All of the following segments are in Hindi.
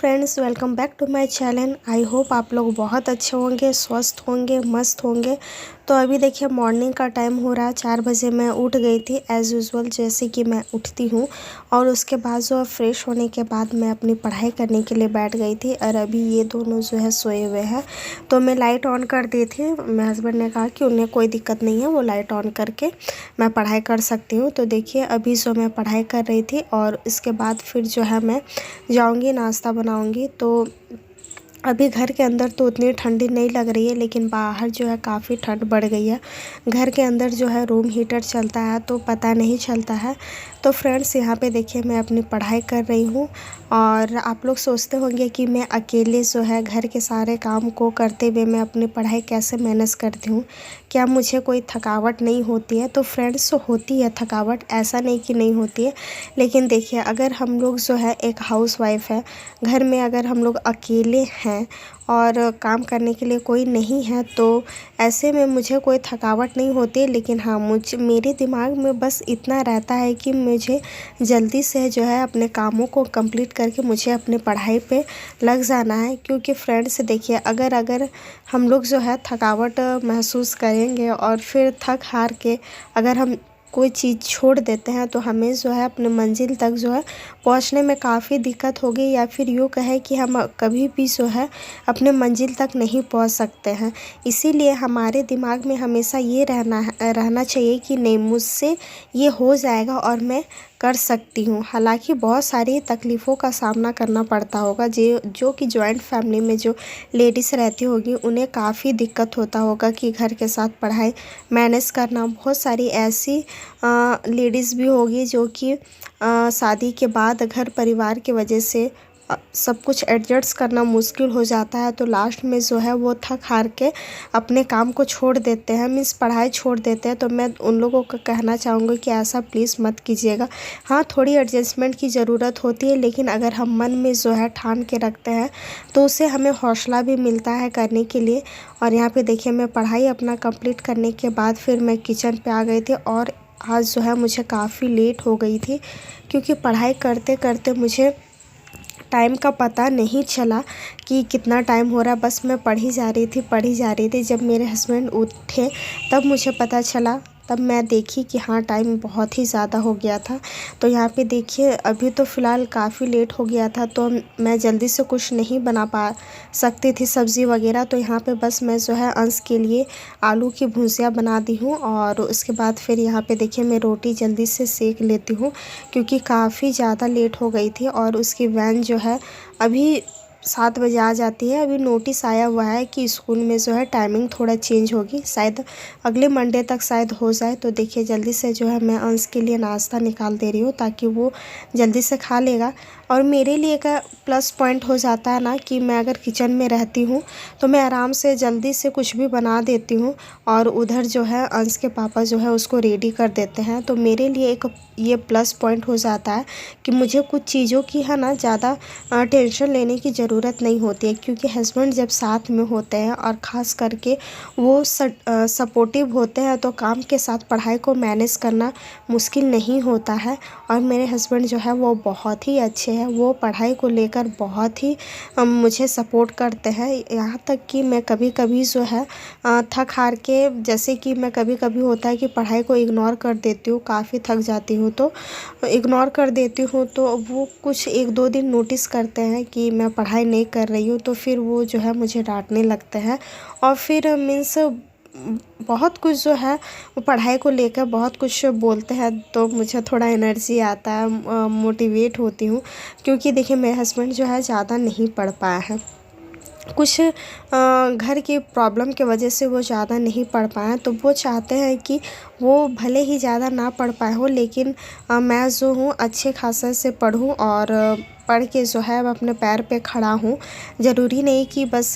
Friends, welcome back to my channel. I hope आप लोग बहुत अच्छे होंगे, स्वस्थ होंगे, मस्त होंगे। तो अभी देखिए मॉर्निंग का टाइम हो रहा है। 4 बजे मैं उठ गई थी एज़ यूजुअल, जैसे कि मैं उठती हूँ। और उसके बाद जो है फ्रेश होने के बाद मैं अपनी पढ़ाई करने के लिए बैठ गई थी। और अभी ये दोनों जो है सोए हुए हैं, तो मैं लाइट ऑन कर दी थी। मेरे हस्बैंड ने कहा कि उन्हें कोई दिक्कत नहीं है, वो लाइट ऑन करके मैं पढ़ाई कर सकती हूँ। तो देखिए अभी जो मैं पढ़ाई कर रही थी और इसके बाद फिर जो है मैं जाऊँगी, नाश्ता बनाऊँगी। तो अभी घर के अंदर तो उतनी ठंडी नहीं लग रही है, लेकिन बाहर जो है काफ़ी ठंड बढ़ गई है। घर के अंदर जो है रूम हीटर चलता है तो पता नहीं चलता है। तो फ्रेंड्स, यहाँ पे देखिए मैं अपनी पढ़ाई कर रही हूँ। और आप लोग सोचते होंगे कि मैं अकेले जो है घर के सारे काम को करते हुए मैं अपनी पढ़ाई कैसे मैनेज करती हूँ, क्या मुझे कोई थकावट नहीं होती है? तो फ्रेंड्स, होती है थकावट, ऐसा नहीं कि नहीं होती है। लेकिन देखिए अगर हम लोग जो है एक हाउसवाइफ़ है, घर में अगर हम लोग अकेले हैं और काम करने के लिए कोई नहीं है, तो ऐसे में मुझे कोई थकावट नहीं होती। लेकिन हाँ, मेरे दिमाग में बस इतना रहता है कि मुझे जल्दी से जो है अपने कामों को कंप्लीट करके मुझे अपनी पढ़ाई पे लग जाना है। क्योंकि फ्रेंड्स देखिए, अगर हम लोग जो है थकावट महसूस करेंगे और फिर थक हार के अगर हम कोई चीज़ छोड़ देते हैं, तो हमें जो है अपने मंजिल तक जो है पहुंचने में काफ़ी दिक्कत होगी, या फिर यूँ कहें कि हम कभी भी जो है अपने मंजिल तक नहीं पहुंच सकते हैं। इसीलिए हमारे दिमाग में हमेशा ये रहना चाहिए कि नहीं, मुझसे ये हो जाएगा और मैं कर सकती हूँ। हालांकि बहुत सारी तकलीफ़ों का सामना करना पड़ता होगा, जो कि जॉइंट फैमिली में जो लेडीज़ रहती होगी उन्हें काफ़ी दिक्कत होता होगा कि घर के साथ पढ़ाई मैनेज करना। बहुत सारी ऐसी लेडीज़ भी होगी जो कि शादी के बाद घर परिवार की वजह से सब कुछ एडजस्ट करना मुश्किल हो जाता है। तो लास्ट में जो है वो थक हार के अपने काम को छोड़ देते हैं, मीन्स पढ़ाई छोड़ देते हैं। तो मैं उन लोगों को कहना चाहूँगी कि ऐसा प्लीज़ मत कीजिएगा। हाँ, थोड़ी एडजस्टमेंट की ज़रूरत होती है, लेकिन अगर हम मन में जो है ठान के रखते हैं तो उससे हमें हौसला भी मिलता है करने के लिए। और यहाँ पे देखिए मैं पढ़ाई अपना कंप्लीट करने के बाद फिर मैं किचन पे आ गई थी। और आज जो है मुझे काफ़ी लेट हो गई थी, क्योंकि पढ़ाई करते करते मुझे टाइम का पता नहीं चला कि कितना टाइम हो रहा है। बस मैं पढ़ी जा रही थी। जब मेरे हस्बैंड उठे तब मुझे पता चला, तब मैं देखी कि हाँ, टाइम बहुत ही ज़्यादा हो गया था। तो यहाँ पे देखिए अभी तो फ़िलहाल काफ़ी लेट हो गया था, तो मैं जल्दी से कुछ नहीं बना पा सकती थी सब्ज़ी वगैरह। तो यहाँ पे बस मैं जो है अंश के लिए आलू की भुजिया बना दी हूँ। और उसके बाद फिर यहाँ पे देखिए मैं रोटी जल्दी से सेक लेती हूँ, क्योंकि काफ़ी ज़्यादा लेट हो गई थी। और उसकी वैन जो है अभी 7 बजे आ जाती है। अभी नोटिस आया हुआ है कि स्कूल में जो है टाइमिंग थोड़ा चेंज होगी, शायद अगले मंडे तक शायद हो जाए। तो देखिए जल्दी से जो है मैं अंश के लिए नाश्ता निकाल दे रही हूँ, ताकि वो जल्दी से खा लेगा। और मेरे लिए का प्लस पॉइंट हो जाता है ना कि मैं अगर किचन में रहती हूँ तो मैं आराम से जल्दी से कुछ भी बना देती हूँ, और उधर जो है अंश के पापा जो है उसको रेडी कर देते हैं। तो मेरे लिए एक ये प्लस पॉइंट हो जाता है कि मुझे कुछ चीज़ों की है ना ज़्यादा टेंशन लेने की ज़रूरत नहीं होती है। क्योंकि हस्बैंड जब साथ में होते हैं और ख़ास करके वो सपोर्टिव होते हैं, तो काम के साथ पढ़ाई को मैनेज करना मुश्किल नहीं होता है। और मेरे हस्बैंड जो है वो बहुत ही अच्छे हैं, वो पढ़ाई को लेकर बहुत ही मुझे सपोर्ट करते हैं। यहाँ तक कि मैं कभी कभी जो है थक हार के, जैसे कि मैं कभी कभी होता है कि पढ़ाई को इग्नोर कर देती हूँ, काफ़ी थक जाती हूँ तो इग्नोर कर देती हूँ। तो वो कुछ 1-2 दिन नोटिस करते हैं कि मैं पढ़ाई नहीं कर रही हूँ, तो फिर वो जो है मुझे डांटने लगते हैं। और फिर मीन्स बहुत कुछ जो है वो पढ़ाई को लेकर बहुत कुछ बोलते हैं, तो मुझे थोड़ा एनर्जी आता है, मोटिवेट होती हूँ। क्योंकि देखिए मेरे हस्बैंड जो है ज़्यादा नहीं पढ़ पाया है, कुछ घर की प्रॉब्लम की वजह से वो ज़्यादा नहीं पढ़ पाए। तो वो चाहते हैं कि वो भले ही ज़्यादा ना पढ़ पाए हो, लेकिन मैं जो हूँ अच्छे खासे से पढूँ और पढ़ के जो है अपने पैर पे खड़ा हूँ। ज़रूरी नहीं कि बस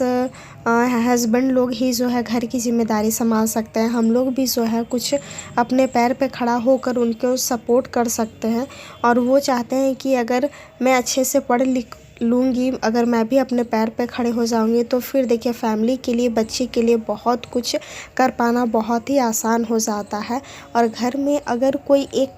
हस्बैंड लोग ही जो है घर की ज़िम्मेदारी संभाल सकते हैं, हम लोग भी जो है कुछ अपने पैर पे खड़ा होकर उनको सपोर्ट कर सकते हैं। और वो चाहते हैं कि अगर मैं अच्छे से पढ़ लिख लूँगी, अगर मैं भी अपने पैर पे खड़े हो जाऊँगी, तो फिर देखिए फैमिली के लिए, बच्चे के लिए बहुत कुछ कर पाना बहुत ही आसान हो जाता है। और घर में अगर कोई एक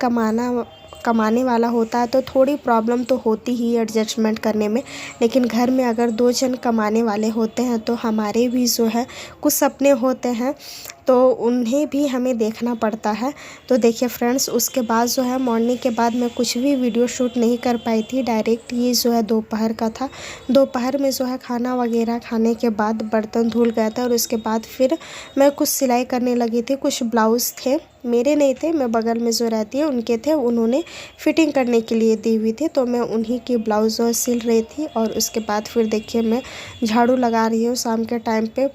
कमाने वाला होता है तो थोड़ी प्रॉब्लम तो होती ही है एडजस्टमेंट करने में, लेकिन घर में अगर 2 जन कमाने वाले होते हैं तो हमारे भी जो है कुछ सपने होते हैं, तो उन्हें भी हमें देखना पड़ता है। तो देखिए फ्रेंड्स, उसके बाद जो है मॉर्निंग के बाद मैं कुछ भी वीडियो शूट नहीं कर पाई थी। डायरेक्ट ये जो है दोपहर का था। दोपहर में जो है खाना वगैरह खाने के बाद बर्तन धुल गया था और उसके बाद फिर मैं कुछ सिलाई करने लगी थी। कुछ ब्लाउज़ थे, मेरे नहीं थे, मैं बगल में जो रहती है उनके थे, उन्होंने फिटिंग करने के लिए दी हुई थी, तो मैं उन्हीं की ब्लाउज़ जो सिल रही थी। और उसके बाद फिर देखिए मैं झाड़ू लगा रही हूँ शाम के टाइम पे,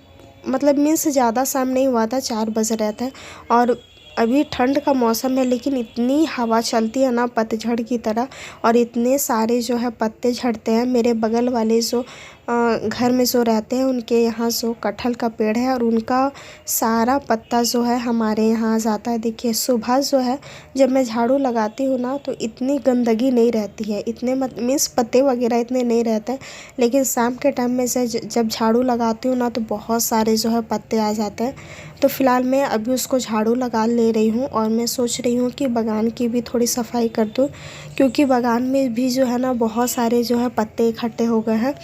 मतलब मीन्स ज़्यादा शाम नहीं हुआ था, 4 बज रहे थे और अभी ठंड का मौसम है, लेकिन इतनी हवा चलती है ना पतझड़ की तरह, और इतने सारे जो है पत्ते झड़ते हैं। मेरे बगल वाले जो घर में जो रहते हैं उनके यहाँ जो कटहल का पेड़ है और उनका सारा पत्ता जो है हमारे यहाँ आ जाता है। देखिए सुबह जो है जब मैं झाड़ू लगाती हूँ ना तो इतनी गंदगी नहीं रहती है, इतने मीन्स पत्ते वगैरह इतने नहीं रहते हैं, लेकिन शाम के टाइम में से जब झाड़ू लगाती हूँ ना तो बहुत सारे जो है पत्ते आ जाते हैं। तो फ़िलहाल मैं अभी उसको झाड़ू लगा ले रही हूँ और मैं सोच रही हूँ कि बागान की भी थोड़ी सफाई कर दूँ, क्योंकि बागान में भी जो है ना बहुत सारे जो है पत्ते इकट्ठे हो गए हैं।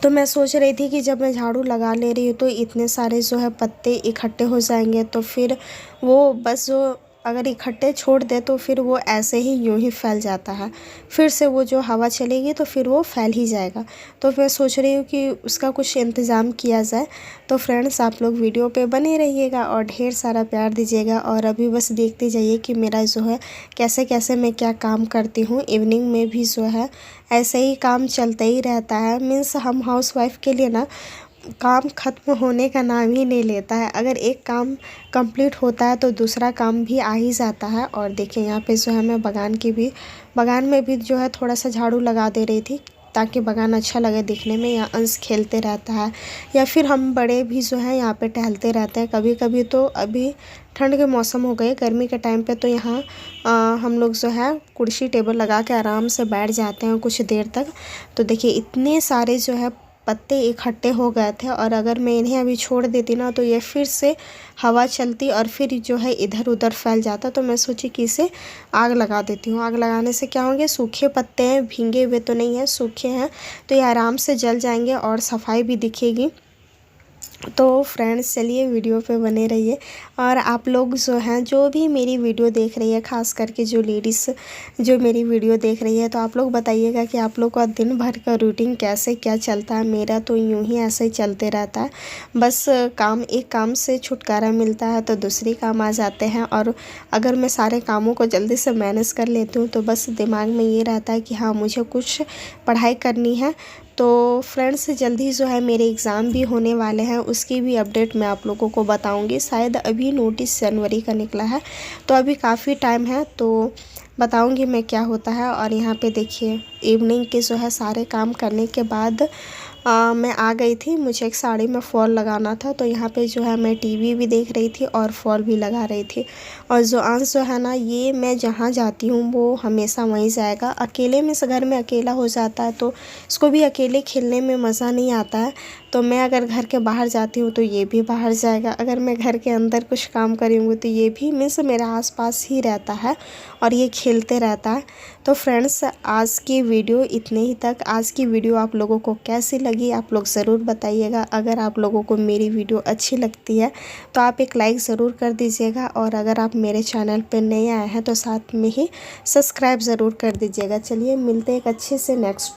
तो मैं सोच रही थी कि जब मैं झाड़ू लगा ले रही हूँ तो इतने सारे जो है पत्ते इकट्ठे हो जाएंगे, तो फिर वो बस जो अगर इकट्ठे छोड़ दे तो फिर वो ऐसे ही यूं ही फैल जाता है, फिर से वो जो हवा चलेगी तो फिर वो फैल ही जाएगा। तो मैं सोच रही हूँ कि उसका कुछ इंतज़ाम किया जाए। तो फ्रेंड्स, आप लोग वीडियो पे बने रहिएगा और ढेर सारा प्यार दीजिएगा, और अभी बस देखते जाइए कि मेरा जो है कैसे कैसे मैं क्या काम करती हूँ। इवनिंग में भी जो है ऐसे ही काम चलता ही रहता है। मीन्स हम हाउसवाइफ के लिए ना काम ख़त्म होने का नाम ही नहीं लेता है। अगर एक काम कंप्लीट होता है तो दूसरा काम भी आ ही जाता है। और देखिए यहाँ पे जो है मैं बागान में भी जो है थोड़ा सा झाड़ू लगा दे रही थी, ताकि बागान अच्छा लगे दिखने में। यहाँ अंश खेलते रहता है या फिर हम बड़े भी जो है यहाँ पे टहलते रहते हैं कभी कभी। तो अभी ठंड के मौसम हो गए, गर्मी के टाइम पे तो यहाँ हम लोग जो है कुर्सी टेबल लगा के आराम से बैठ जाते हैं कुछ देर तक। तो देखिए इतने सारे जो है पत्ते इकट्ठे हो गए थे, और अगर मैं इन्हें अभी छोड़ देती ना तो ये फिर से हवा चलती और फिर जो है इधर उधर फैल जाता। तो मैं सोची कि इसे आग लगा देती हूँ। आग लगाने से क्या होंगे, सूखे पत्ते हैं, भींगे हुए तो नहीं है, सूखे हैं, तो ये आराम से जल जाएंगे और सफाई भी दिखेगी। तो फ्रेंड्स चलिए वीडियो पे बने रहिए, और आप लोग जो हैं जो भी मेरी वीडियो देख रही है, ख़ास करके जो लेडीज़ जो मेरी वीडियो देख रही है, तो आप लोग बताइएगा कि आप लोग का दिन भर का रूटीन कैसे क्या चलता है। मेरा तो यूं ही ऐसे ही चलते रहता है, बस एक काम से छुटकारा मिलता है तो दूसरे काम आ जाते हैं, और अगर मैं सारे कामों को जल्दी से मैनेज कर लेती हूँ तो बस दिमाग में ये रहता है कि हाँ मुझे कुछ पढ़ाई करनी है। तो फ्रेंड्स जल्दी जो है मेरे एग्ज़ाम भी होने वाले हैं, उसकी भी अपडेट मैं आप लोगों को बताऊंगी। शायद अभी नोटिस जनवरी का निकला है, तो अभी काफ़ी टाइम है, तो बताऊंगी मैं क्या होता है। और यहाँ पे देखिए इवनिंग के जो है सारे काम करने के बाद मैं आ गई थी। मुझे एक साड़ी में फॉल लगाना था, तो यहाँ पे जो है मैं टीवी भी देख रही थी और फॉल भी लगा रही थी। और जो अंश जो है ना, ये मैं जहाँ जाती हूँ वो हमेशा वहीं जाएगा। अकेले में से घर में अकेला हो जाता है तो इसको भी अकेले खेलने में मज़ा नहीं आता है। तो मैं अगर घर के बाहर जाती हूँ तो ये भी बाहर जाएगा, अगर मैं घर के अंदर कुछ काम करूँगी तो ये भी मीन्स मेरे आसपास ही रहता है और ये खेलते रहता है। तो फ्रेंड्स आज की वीडियो इतने ही तक। आज की वीडियो आप लोगों को कैसी लगी आप लोग ज़रूर बताइएगा। अगर आप लोगों को मेरी वीडियो अच्छी लगती है तो आप एक लाइक ज़रूर कर दीजिएगा, और अगर आप मेरे चैनल पर नए आए हैं तो साथ में ही सब्सक्राइब ज़रूर कर दीजिएगा। चलिए मिलते हैं एक अच्छे से नेक्स्ट